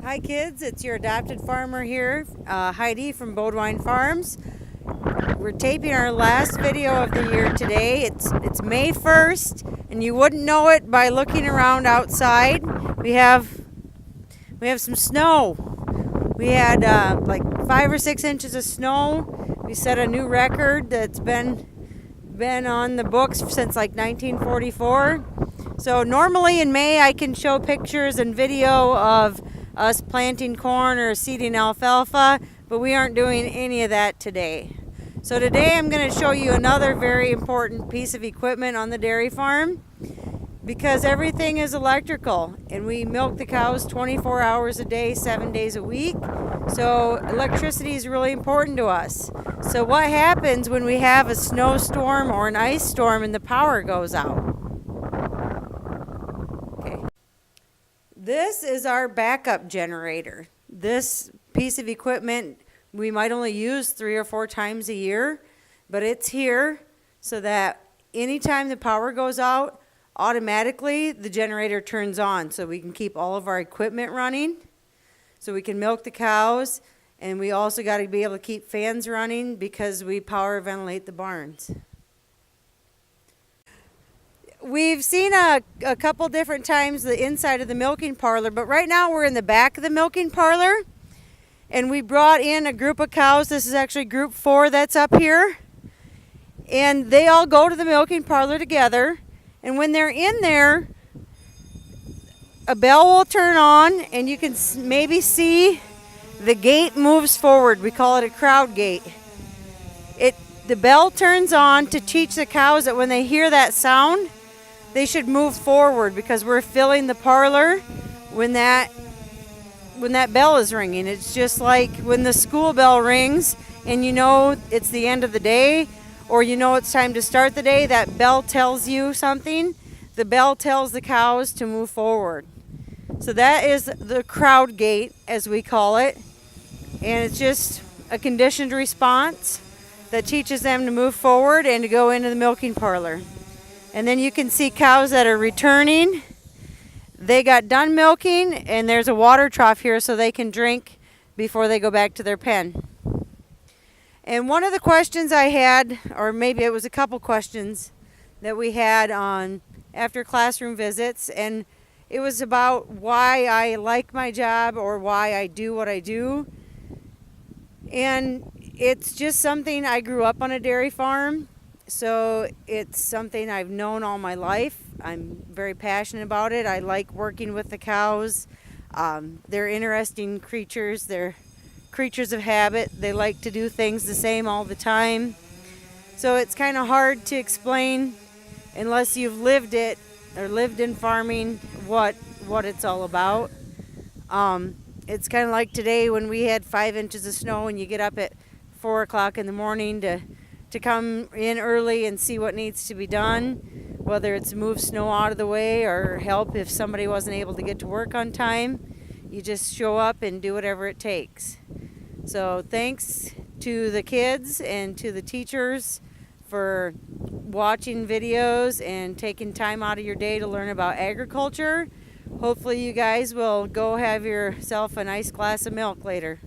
Hi kids, it's your adopted farmer here, Heidi from Boadwines Farms. We're taping our last video of the year today. It's May 1st, and you wouldn't know it by looking around outside. We have some snow. We had like 5 or 6 inches of snow. We set a new record that's been on the books since like 1944. So normally in May I can show pictures and video of us planting corn or seeding alfalfa, but we aren't doing any of that today. So today I'm going to show you another very important piece of equipment on the dairy farm, because everything is electrical and we milk the cows 24 hours a day, 7 days a week. So electricity is really important to us. So what happens when we have a snowstorm or an ice storm and the power goes out? This is our backup generator. This piece of equipment we might only use 3 or 4 times a year, but it's here so that anytime the power goes out, automatically the generator turns on so we can keep all of our equipment running, so we can milk the cows, and we also got to be able to keep fans running because we power ventilate the barns. We've seen a couple different times the inside of the milking parlor, but right now we're in the back of the milking parlor, and we brought in a group of cows. This is actually group 4 that's up here, and they all go to the milking parlor together, and when they're in there, a bell will turn on and you can maybe see the gate moves forward. We call it a crowd gate. The bell turns on to teach the cows that when they hear that sound, they should move forward, because we're filling the parlor when that bell is ringing. It's just like when the school bell rings and you know it's the end of the day, or you know it's time to start the day. That bell tells you something. The bell tells the cows to move forward. So that is the crowd gate, as we call it, and it's just a conditioned response that teaches them to move forward and to go into the milking parlor. And then you can see cows that are returning. They got done milking, and there's a water trough here so they can drink before they go back to their pen. And one of the questions I had, or maybe it was a couple questions that we had on after classroom visits, and it was about why I like my job or why I do what I do. And it's just something, I grew up on a dairy farm. So it's something I've known all my life. I'm very passionate about it. I like working with the cows. They're interesting creatures. They're creatures of habit. They like to do things the same all the time. So it's kind of hard to explain unless you've lived it or lived in farming what it's all about. It's kind of like today when we had 5 inches of snow and you get up at 4 o'clock in the morning to come in early and see what needs to be done, whether it's move snow out of the way or help if somebody wasn't able to get to work on time. You just show up and do whatever it takes. So thanks to the kids and to the teachers for watching videos and taking time out of your day to learn about agriculture. Hopefully you guys will go have yourself a nice glass of milk later.